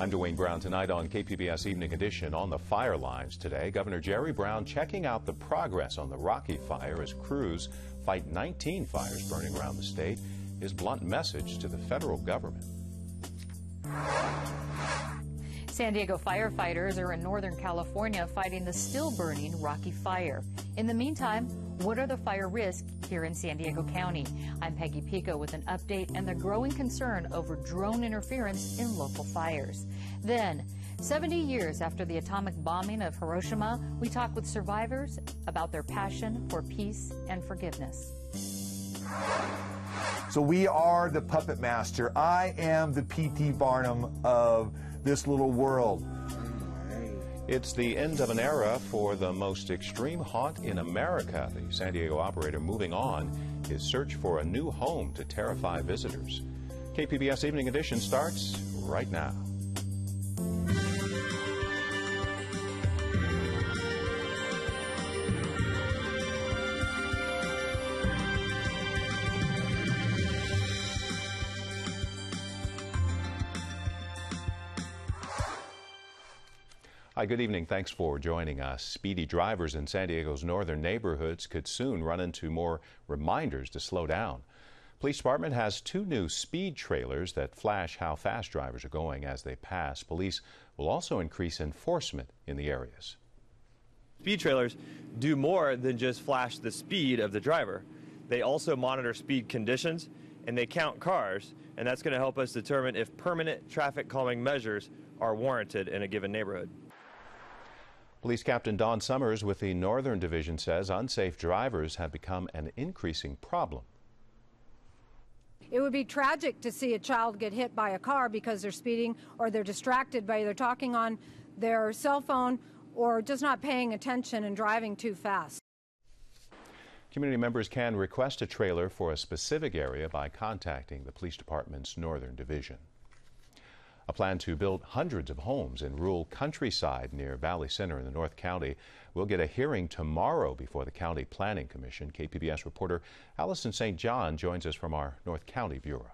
I'm Dwayne Brown. Tonight on KPBS Evening Edition, on the fire lines today, Governor Jerry Brown checking out the progress on the Rocky Fire as crews fight 19 fires burning around the state. His blunt message to the federal government. San Diego firefighters are in Northern California fighting the still burning Rocky Fire. In the meantime, what are the fire risks here in San Diego County? I'm Peggy Pico with an update and the growing concern over drone interference in local fires. Then, 70 years after the atomic bombing of Hiroshima, we talk with survivors about their passion for peace and forgiveness. So we are the puppet master. I am the P.T. Barnum of this little world. It's the end of an era for the most extreme haunt in America. The San Diego operator moving on his search for a new home to terrify visitors. KPBS Evening Edition starts right now. Hi, good evening. Thanks for joining us. Speedy drivers in San Diego's northern neighborhoods could soon run into more reminders to slow down. Police Department has 2 new speed trailers that flash how fast drivers are going as they pass. Police will also increase enforcement in the areas. Speed trailers do more than just flash the speed of the driver. They also monitor speed conditions and they count cars, and that's going to help us determine if permanent traffic calming measures are warranted in a given neighborhood. Police Captain Don Summers with the Northern Division says unsafe drivers have become an increasing problem. It would be tragic to see a child get hit by a car because they're speeding or they're distracted by either talking on their cell phone or just not paying attention and driving too fast. Community members can request a trailer for a specific area by contacting the Police Department's Northern Division. A plan to build hundreds of homes in rural countryside near Valley Center in the North County will get a hearing tomorrow before the County Planning Commission. KPBS reporter Allison St. John joins us from our North County Bureau.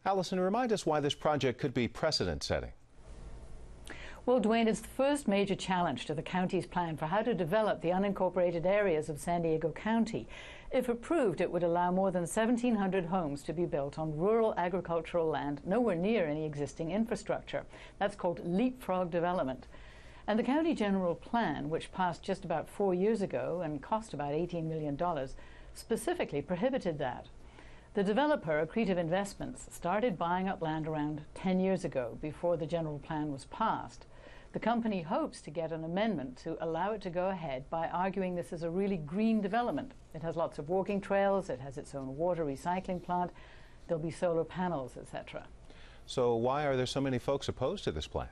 Allison, remind us why this project could be precedent-setting. Well, Dwayne, it's the first major challenge to the county's plan for how to develop the unincorporated areas of San Diego County. If approved, it would allow more than 1,700 homes to be built on rural agricultural land nowhere near any existing infrastructure. That's called leapfrog development. And the county general plan, which passed just about 4 years ago and cost about $18 million, specifically prohibited that. The developer, Accretive Investments, started buying up land around 10 years ago, before the general plan was passed. The company hopes to get an amendment to allow it to go ahead by arguing this is a really green development. It has lots of walking trails, it has its own water recycling plant, there'll be solar panels, etc. So why are there so many folks opposed to this plan?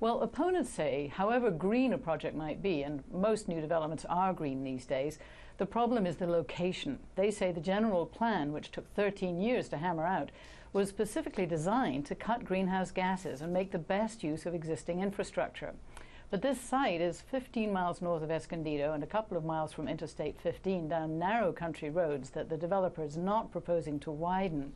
Well, opponents say, however green a project might be, and most new developments are green these days, the problem is the location. They say the general plan, which took 13 years to hammer out, was specifically designed to cut greenhouse gases and make the best use of existing infrastructure. But this site is 15 miles north of Escondido and a couple of miles from Interstate 15 down narrow country roads that the developer is not proposing to widen.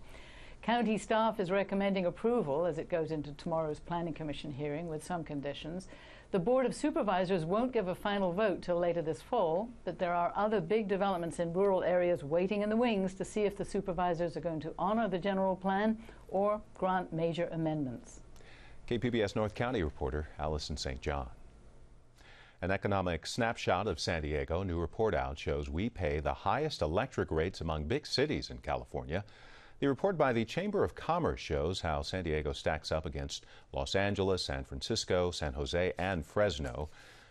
County staff is recommending approval as it goes into tomorrow's Planning Commission hearing with some conditions. The Board of Supervisors won't give a final vote till later this fall, but there are other big developments in rural areas waiting in the wings to see if the supervisors are going to honor the general plan or grant major amendments. KPBS North County reporter Allison St. John. An economic snapshot of San Diego, new report out, shows we pay the highest electric rates among big cities in California. The report by the Chamber of Commerce shows how San Diego stacks up against Los Angeles, San Francisco, San Jose, and Fresno.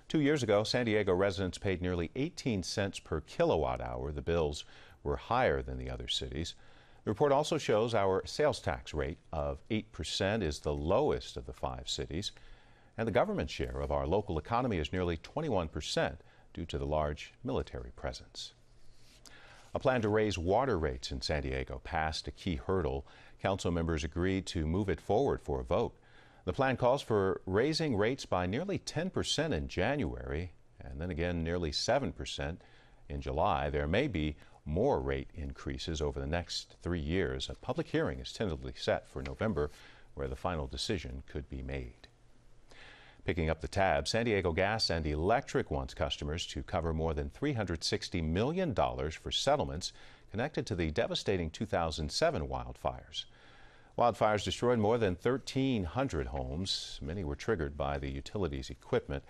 2 years ago, San Diego residents paid nearly 18 cents per kilowatt hour. The bills were higher than the other cities. The report also shows our sales tax rate of 8% is the lowest of the 5 cities, and the government share of our local economy is nearly 21% due to the large military presence. A plan to raise water rates in San Diego passed a key hurdle. Council members agreed to move it forward for a vote. The plan calls for raising rates by nearly 10% in January and then again nearly 7% in July. There may be more rate increases over the next 3 years. A public hearing is tentatively set for November. where the final decision could be made. Picking up the tab, San Diego Gas and Electric wants customers to cover more than $360 million for settlements connected to the devastating 2007 wildfires. Wildfires destroyed more than 1,300 homes. Many were triggered by the utilities equipment.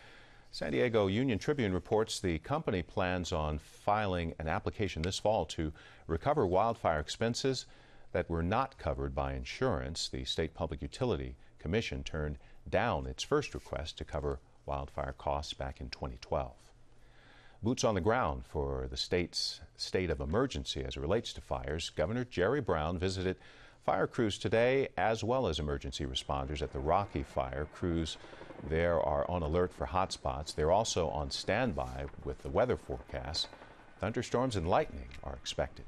San Diego Union Tribune reports the company plans on filing an application this fall to recover wildfire expenses that were not covered by insurance. The State Public Utility Commission turned down its first request to cover wildfire costs back in 2012. Boots on the ground for the state's state of emergency as it relates to fires. Governor Jerry Brown visited fire crews today, as well as emergency responders at the Rocky Fire. Crews there are on alert for hot spots. They're also on standby with the weather forecast. Thunderstorms and lightning are expected.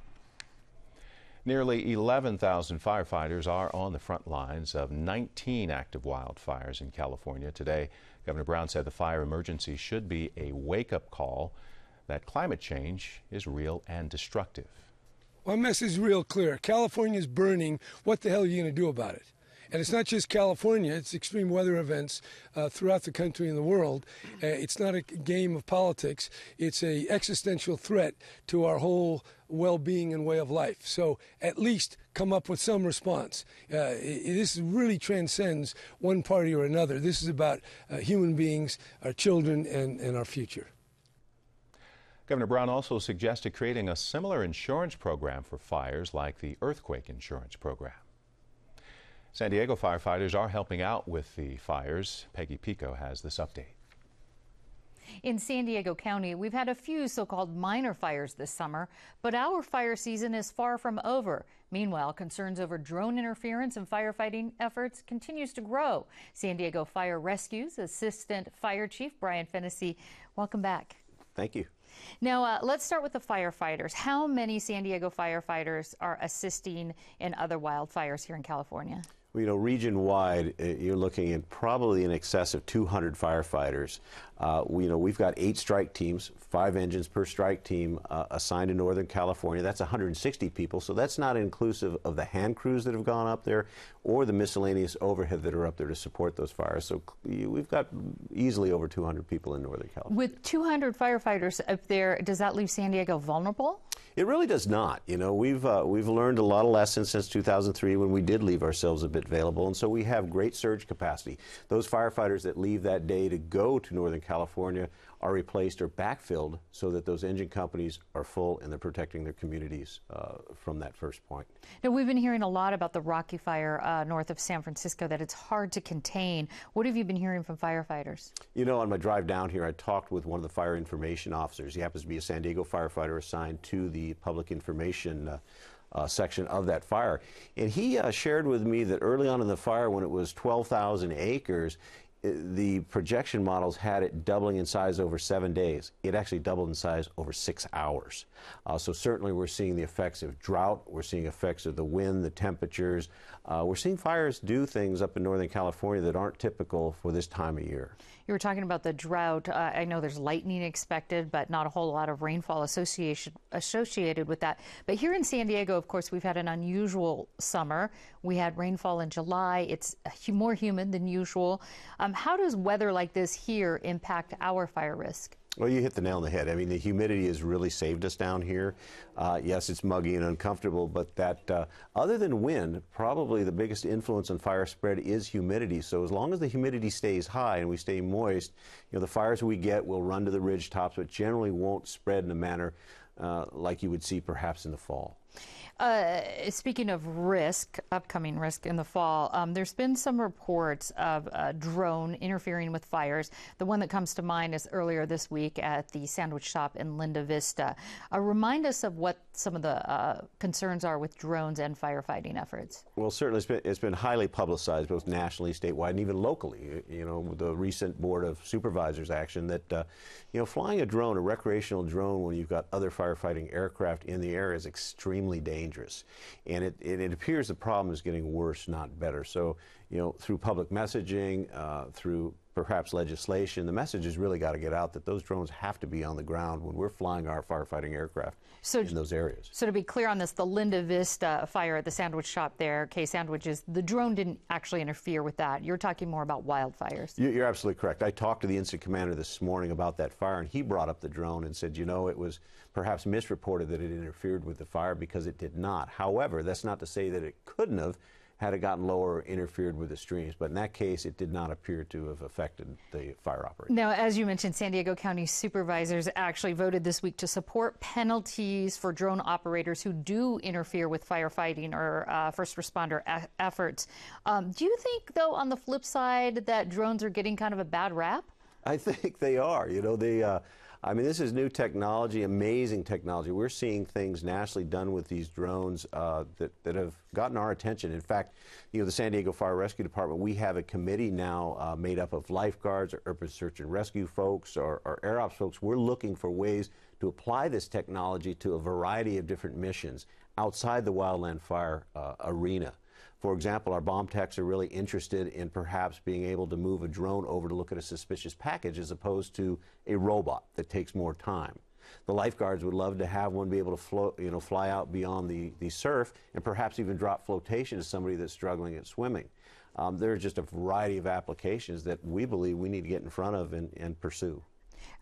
Nearly 11,000 firefighters are on the front lines of 19 active wildfires in California today. Governor Brown said the fire emergency should be a wake-up call that climate change is real and destructive. My message is real clear. California's burning. What the hell are you going to do about it? And it's not just California, it's extreme weather events throughout the country and the world. It's not a game of politics. It's an existential threat to our whole well-being and way of life. So at least come up with some response. This really transcends one party or another. This is about human beings, our children, and our future. Governor Brown also suggested creating a similar insurance program for fires like the earthquake insurance program. San Diego firefighters are helping out with the fires. Peggy Pico has this update. In San Diego County, we've had a few so-called minor fires this summer, but our fire season is far from over. Meanwhile, concerns over drone interference in firefighting efforts continues to grow. San Diego Fire Rescue's Assistant Fire Chief Brian Fennessy, welcome back. Thank you. Now, let's start with the firefighters. How many San Diego firefighters are assisting in other wildfires here in California? Well, you know, region-wide, you're looking at probably in excess of 200 firefighters. We've got 8 strike teams, 5 engines per strike team assigned to Northern California. That's 160 people, so that's not inclusive of the hand crews that have gone up there or the miscellaneous overhead that are up there to support those fires. So we've got easily over 200 people in Northern California. With 200 firefighters up there, does that leave San Diego vulnerable? It really does not. You know, we've learned a lot of lessons since 2003 when we did leave ourselves a bit available, and so we have great surge capacity. Those firefighters that leave that day to go to Northern California are replaced or backfilled so that those engine companies are full and they're protecting their communities from that first point. Now, we've been hearing a lot about the Rocky Fire north of San Francisco, that it's hard to contain. What have you been hearing from firefighters? You know, on my drive down here, I talked with one of the fire information officers. He happens to be a San Diego firefighter assigned to the public information section of that fire. And he shared with me that early on in the fire, when it was 12,000 acres, the projection models had it doubling in size over 7 days. It actually doubled in size over 6 hours. So certainly we're seeing the effects of drought. We're seeing effects of the wind, the temperatures. We're seeing fires do things up in Northern California that aren't typical for this time of year. You were talking about the drought. I know there's lightning expected, but not a whole lot of rainfall associated with that. But here in San Diego, of course, we've had an unusual summer. We had rainfall in July. It's more humid than usual. How does weather like this here impact our fire risk? Well, you hit the nail on the head. I mean, the humidity has really saved us down here. Yes, it's muggy and uncomfortable, but that, other than wind, probably the biggest influence on fire spread is humidity. So as long as the humidity stays high and we stay moist, you know, the fires we get will run to the ridge tops, but generally won't spread in a manner like you would see perhaps in the fall. Speaking of risk, upcoming risk in the fall, there's been some reports of a drone interfering with fires. The one that comes to mind is earlier this week at the sandwich shop in Linda Vista. Remind us of what some of the concerns are with drones and firefighting efforts. Well, certainly it's been highly publicized, both nationally, statewide, and even locally. You know, with the recent Board of Supervisors action that, you know, flying a drone, a recreational drone, when you've got other firefighting aircraft in the air is extremely dangerous. And it appears the problem is getting worse, not better. So, you know, through public messaging, through perhaps legislation, the message has really got to get out that those drones have to be on the ground when we're flying our firefighting aircraft in those areas. So to be clear on this, the Linda Vista fire at the sandwich shop there, K Sandwiches, the drone didn't actually interfere with that. You're talking more about wildfires. You're absolutely correct. I talked to the incident commander this morning about that fire, and he brought up the drone and said, you know, it was perhaps misreported that it interfered with the fire because it did not. However, that's not to say that it couldn't have had it gotten lower or interfered with the streams. But in that case, it did not appear to have affected the fire operation. Now, as you mentioned, San Diego County supervisors actually voted this week to support penalties for drone operators who do interfere with firefighting or first responder efforts. Do you think, though, on the flip side, that drones are getting kind of a bad rap? I think they are. You know, I mean, this is new technology, amazing technology. We're seeing things nationally done with these drones that have gotten our attention. In fact, you know, the San Diego Fire Rescue Department, we have a committee now made up of lifeguards, or urban search and rescue folks, or air ops folks. We're looking for ways to apply this technology to a variety of different missions outside the wildland fire arena. For example, our bomb techs are really interested in perhaps being able to move a drone over to look at a suspicious package as opposed to a robot that takes more time. The lifeguards would love to have one be able to fly out beyond the surf and perhaps even drop flotation to somebody that's struggling at swimming. There are just a variety of applications that we believe we need to get in front of and pursue.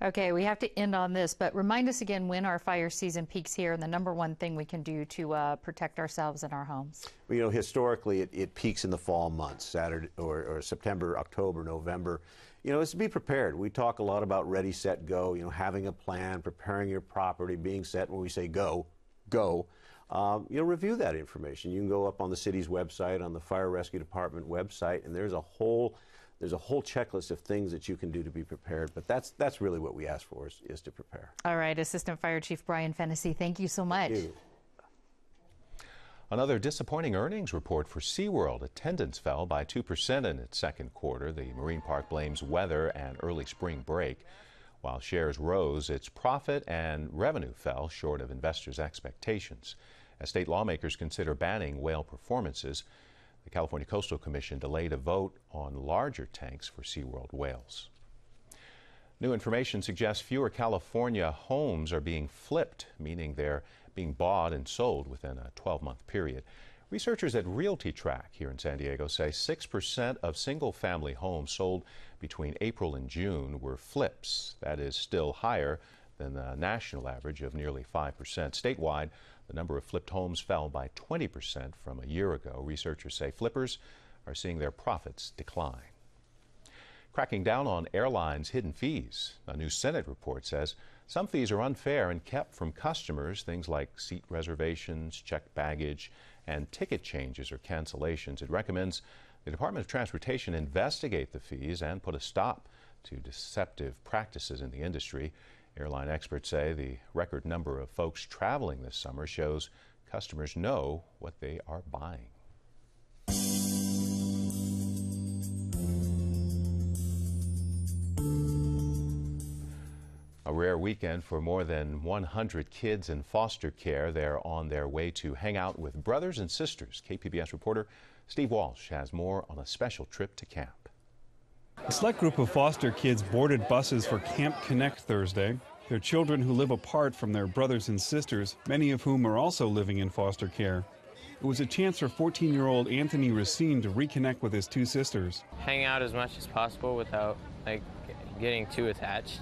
Okay, we have to end on this, but remind us again when our fire season peaks here and the number one thing we can do to protect ourselves and our homes. Well, you know, historically it peaks in the fall months, Saturday or September, October, November. You know, it's to be prepared. We talk a lot about ready, set, go, you know, having a plan, preparing your property, being set. When we say go, go. You know, review that information. You can go up on the city's website, on the Fire Rescue Department website, and there's a whole checklist of things that you can do to be prepared, but that's really what we ask for is to prepare. All right, Assistant Fire Chief Brian Fennessy, thank you so much. Thank you. Another disappointing earnings report for SeaWorld. Attendance fell by 2% in its second quarter. The marine park blames weather and early spring break. While shares rose, its profit and revenue fell short of investors' expectations. As state lawmakers consider banning whale performances, the California Coastal Commission delayed a vote on larger tanks for SeaWorld whales. New information suggests fewer California homes are being flipped, meaning they're being bought and sold within a 12-month period. Researchers at RealtyTrack here in San Diego say 6% of single-family homes sold between April and June were flips. That is still higher than the national average of nearly 5%. Statewide, the number of flipped homes fell by 20% from a year ago. Researchers say flippers are seeing their profits decline. Cracking down on airlines' hidden fees. A new Senate report says some fees are unfair and kept from customers, things like seat reservations, checked baggage, and ticket changes or cancellations. It recommends the Department of Transportation investigate the fees and put a stop to deceptive practices in the industry. Airline experts say the record number of folks traveling this summer shows customers know what they are buying. A rare weekend for more than 100 kids in foster care. They're on their way to hang out with brothers and sisters. KPBS reporter Steve Walsh has more on a special trip to camp. A select group of foster kids boarded buses for Camp Connect Thursday. They're children who live apart from their brothers and sisters, many of whom are also living in foster care. It was a chance for 14-year-old Anthony Racine to reconnect with his two sisters. Hang out as much as possible without getting too attached,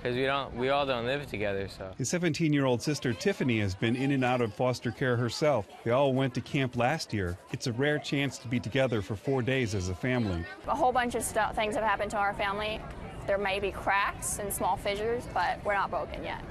because we all don't live together. So his 17-year-old sister Tiffany has been in and out of foster care herself. They all went to camp last year. It's a rare chance to be together for 4 days as a family. A whole bunch of things have happened to our family. There may be cracks and small fissures, but we're not broken yet,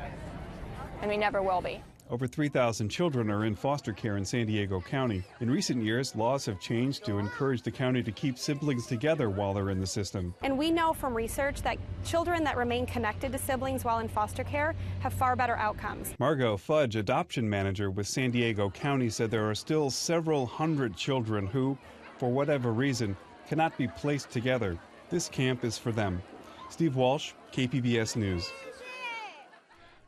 and we never will be. Over 3,000 children are in foster care in San Diego County. In recent years, laws have changed to encourage the county to keep siblings together while they're in the system. And we know from research that children that remain connected to siblings while in foster care have far better outcomes. Margot Fudge, adoption manager with San Diego County, said there are still several hundred children who, for whatever reason, cannot be placed together. This camp is for them. Steve Walsh, KPBS News.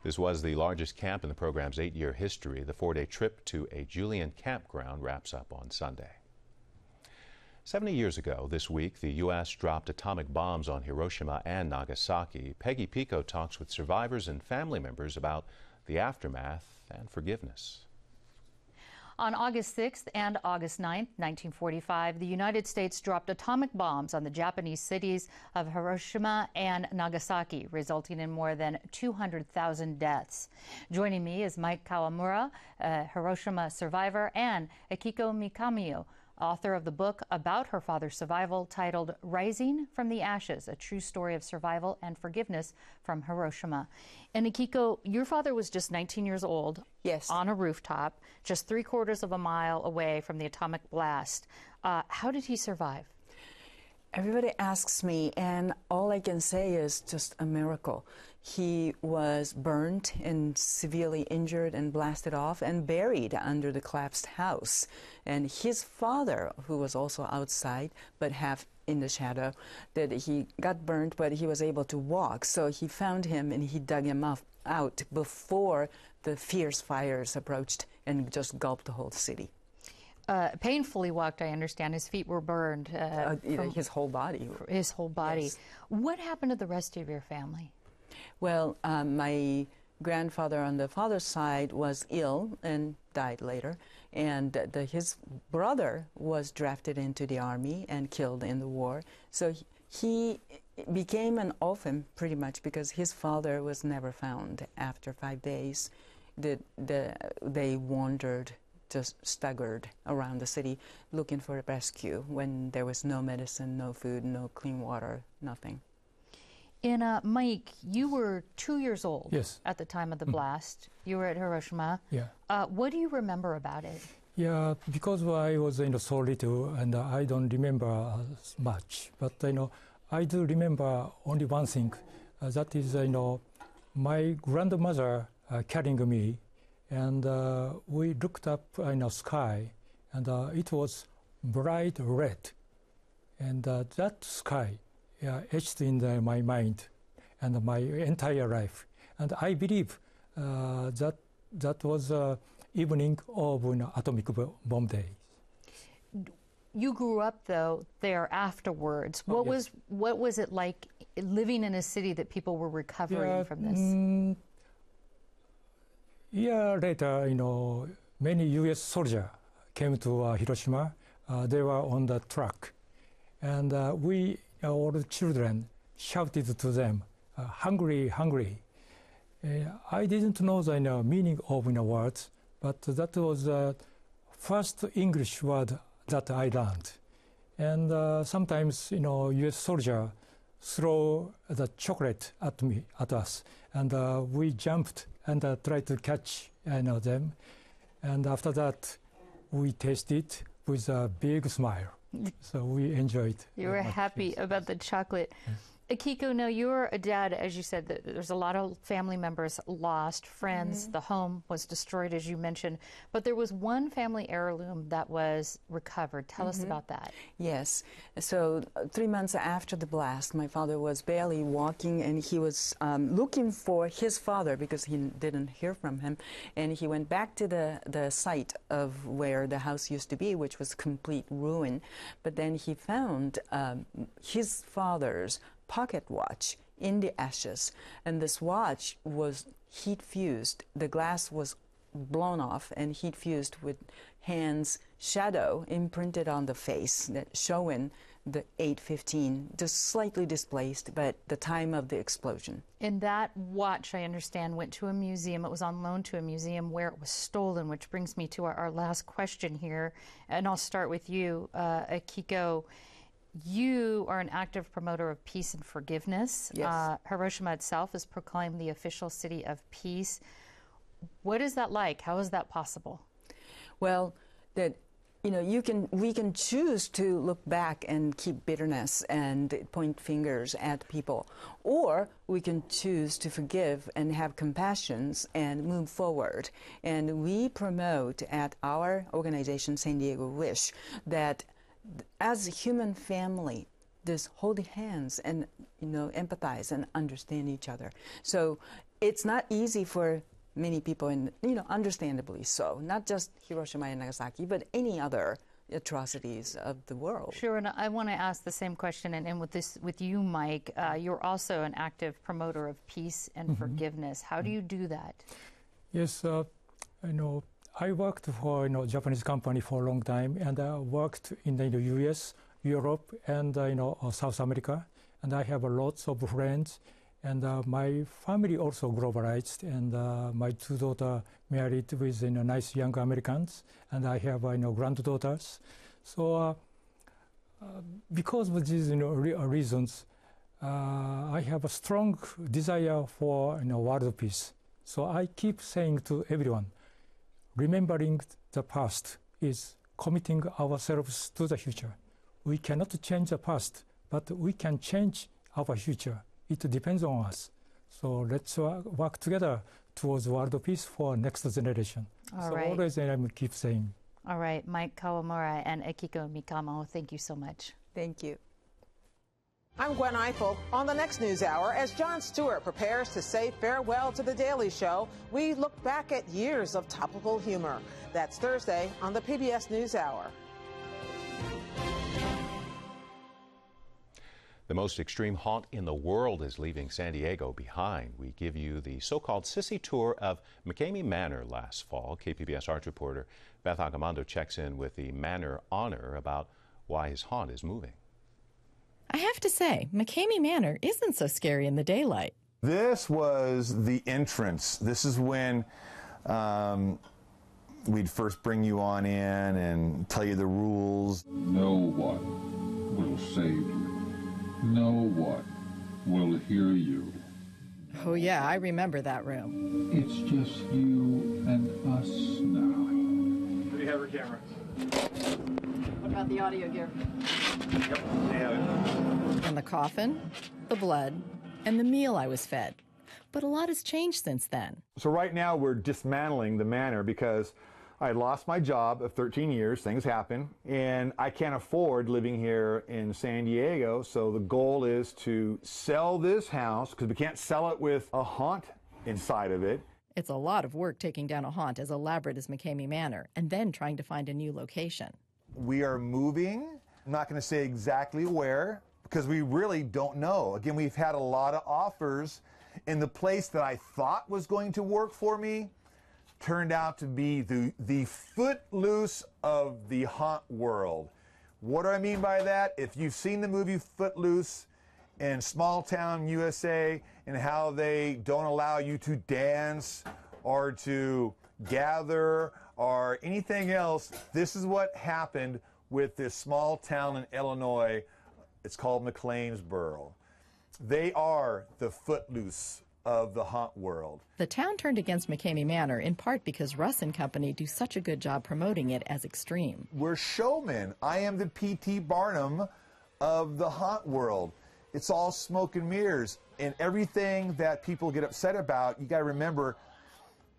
This was the largest camp in the program's 8-year history. The 4-day trip to a Julian campground wraps up on Sunday. 70 years ago this week, the U.S. dropped atomic bombs on Hiroshima and Nagasaki. Peggy Pico talks with survivors and family members about the aftermath and forgiveness. On August 6th and August 9th, 1945, the United States dropped atomic bombs on the Japanese cities of Hiroshima and Nagasaki, resulting in more than 200,000 deaths. Joining me is Mike Kawamura, a Hiroshima survivor, and Akiko Mikamiyo, author of the book about her father's survival titled Rising from the Ashes, a true story of survival and forgiveness from Hiroshima. And Akiko, your father was just 19 years old. Yes. On a rooftop, just 3/4 of a mile away from the atomic blast. How did he survive? Everybody asks me, and all I can say is just a miracle. He was burned and severely injured and blasted off and buried under the collapsed house. And his father, who was also outside, but half in the shadow, that he got burned, but he was able to walk. So he found him and he dug him out before the fierce fires approached and just gulped the whole city. Painfully walked, I understand. His feet were burned. His whole body. His whole body. Yes. What happened to the rest of your family? Well, my grandfather on the father's side was ill and died later, and his brother was drafted into the army and killed in the war. So he became an orphan pretty much because his father was never found. After 5 days, they wandered, just staggered around the city looking for a rescue when there was no medicine, no food, no clean water, nothing. And Mike, you were 2 years old at the time of the blast. You were at Hiroshima. Yeah. What do you remember about it? Yeah, because I was so little and I don't remember much. But I do remember only one thing. That is, my grandmother carrying me, and we looked up in the sky, and it was bright red, and that sky etched in my mind and my entire life. And I believe that was evening of atomic bomb day. You grew up, though, there afterwards. What was it like living in a city that people were recovering from this? Year later, many U.S. soldiers came to Hiroshima. They were on the truck, and we, all the children, shouted to them, "Hungry, hungry." I didn't know the meaning of words, but that was the first English word that I learned. And sometimes, U.S. soldiers throw the chocolate at us, and we jumped and tried to catch them. And after that, we tasted with a big smile. So we enjoyed. You were happy about the chocolate. Yes. Akiko, now you're a dad, as you said, there's a lot of family members lost, friends, the home was destroyed, as you mentioned, but there was one family heirloom that was recovered. Tell us about that. Yes. So 3 months after the blast, my father was barely walking, and he was looking for his father because he didn't hear from him, and he went back to the site of where the house used to be, which was complete ruin, but then he found his father's pocket watch in the ashes, and this watch was heat fused. The glass was blown off and heat fused with hands' shadow imprinted on the face, that showing the 8:15, just slightly displaced, but the time of the explosion. And that watch, I understand, went to a museum. It was on loan to a museum where it was stolen, which brings me to our last question here, and I'll start with you, Akiko. You are an active promoter of peace and forgiveness. Yes. Hiroshima itself is proclaimed the official city of peace. What is that like? How is that possible? Well, we can choose to look back and keep bitterness and point fingers at people, or we can choose to forgive and have compassion and move forward. And we promote at our organization, San Diego Wish, that as a human family, just hold hands and empathize and understand each other. So it's not easy for many people, and understandably so. Not just Hiroshima and Nagasaki, but any other atrocities of the world. Sure, and I want to ask the same question, and with you, Mike, you're also an active promoter of peace and forgiveness. How do you do that? Yes, I worked for a Japanese company for a long time, and I worked in the U.S., Europe, and South America, and I have lots of friends. And my family also globalized, and my two daughters married with nice young Americans, and I have granddaughters. So because of these reasons, I have a strong desire for world peace. So I keep saying to everyone, remembering the past is committing ourselves to the future. We cannot change the past, but we can change our future. It depends on us. So let's work together towards world peace for next generation. Always I keep saying. All right, Mike Kawamura and Akiko Mikamo, thank you so much. Thank you. I'm Gwen Eiffel. On the next News Hour, as Jon Stewart prepares to say farewell to The Daily Show, we look back at years of topical humor. That's Thursday on the PBS News Hour. The most extreme haunt in the world is leaving San Diego behind. We give you the so-called sissy tour of McCamey Manor last fall. KPBS arts reporter Beth Agamando checks in with the Manor owner about why his haunt is moving. I have to say, McCamey Manor isn't so scary in the daylight. This was the entrance. This is when we'd first bring you on in and tell you the rules. No one will save you. No one will hear you. Oh yeah, I remember that room. It's just you and us now. Do you have your camera? What about the audio gear? Yep, they have it. And the coffin, the blood, and the meal I was fed. But a lot has changed since then. So right now we're dismantling the manor because I lost my job of 13 years, things happen, and I can't afford living here in San Diego, so the goal is to sell this house, because we can't sell it with a haunt inside of it. It's a lot of work taking down a haunt as elaborate as McCamey Manor, and then trying to find a new location. We are moving. I'm not going to say exactly where, because we really don't know. Again, we've had a lot of offers, and the place that I thought was going to work for me turned out to be the footloose of the haunt world. What do I mean by that? If you've seen the movie Footloose in small town USA and how they don't allow you to dance or to gather or anything else, this is what happened with this small town in Illinois. It's called McLeansboro. They are the Footloose of the haunt world. The town turned against McCamey Manor in part because Russ and company do such a good job promoting it as extreme. We're showmen. I am the P.T. Barnum of the haunt world. It's all smoke and mirrors. And everything that people get upset about, you got to remember,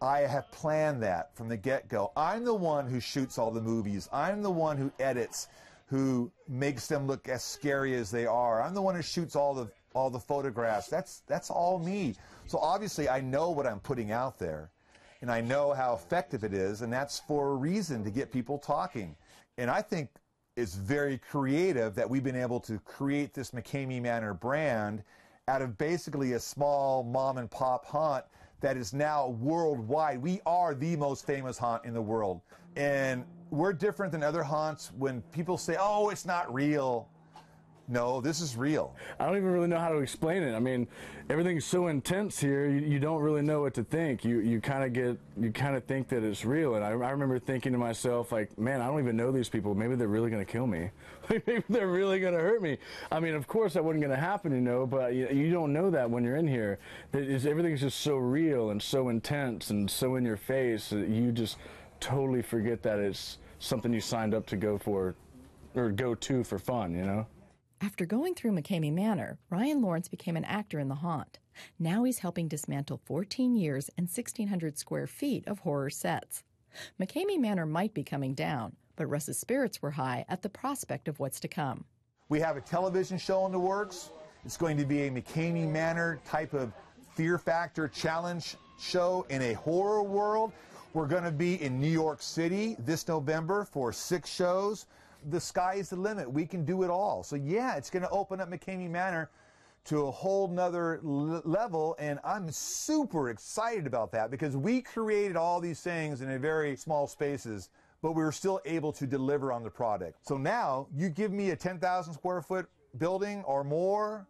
I have planned that from the get-go. I'm the one who shoots all the movies. I'm the one who edits, who makes them look as scary as they are. I'm the one who shoots all the photographs. That's all me. So obviously I know what I'm putting out there, and I know how effective it is, and that's for a reason, to get people talking. And I think it's very creative that we've been able to create this McCamey Manor brand out of basically a small mom and pop haunt that is now worldwide. We are the most famous haunt in the world. And we're different than other haunts when people say, oh, it's not real. No, this is real. I don't even really know how to explain it. I mean, everything's so intense here, you don't really know what to think. You kind of think that it's real. And I remember thinking to myself, like, man, I don't even know these people. Maybe they're really going to kill me. Maybe they're really going to hurt me. I mean, of course that wasn't going to happen, you know, but you don't know that when you're in here. Everything's just so real and so intense and so in your face that you just totally forget that it's something you signed up to go for or go to for fun, you know? After going through McCamey Manor, Ryan Lawrence became an actor in the haunt. Now he's helping dismantle 14 years and 1,600 square feet of horror sets. McCamey Manor might be coming down, but Russ's spirits were high at the prospect of what's to come. We have a television show in the works. It's going to be a McCamey Manor type of fear factor challenge show in a horror world. We're going to be in New York City this November for 6 shows. The sky is the limit. We can do it all. So yeah, it's going to open up McCamey Manor to a whole nother level, and I'm super excited about that because we created all these things in a very small spaces, but we were still able to deliver on the product. So now you give me a 10,000 square foot building or more,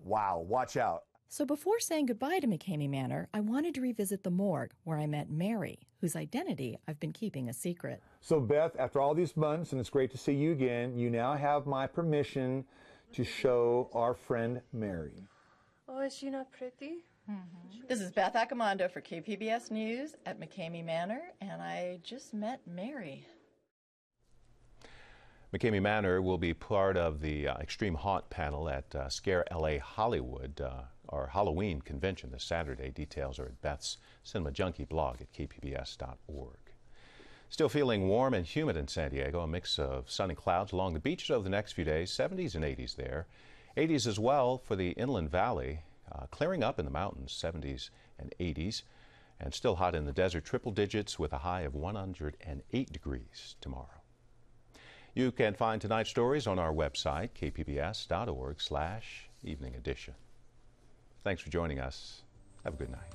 wow, watch out. So before saying goodbye to McCamey Manor, I wanted to revisit the morgue where I met Mary, whose identity I've been keeping a secret. So Beth, after all these months, and it's great to see you again, you now have my permission to show our friend Mary. Oh, is she not pretty? This is Beth Accomando for KPBS News at McCamey Manor, and I just met Mary. McCamey Manor will be part of the Extreme Haunt panel at Scare LA Hollywood, our Halloween convention this Saturday. Details are at Beth's Cinema Junkie blog at kpbs.org. Still feeling warm and humid in San Diego, a mix of sun and clouds along the beaches over the next few days, 70s and 80s there. 80s as well for the Inland Valley, clearing up in the mountains, 70s and 80s. And still hot in the desert, triple digits with a high of 108 degrees tomorrow. You can find tonight's stories on our website, kpbs.org/evening edition. Thanks for joining us. Have a good night.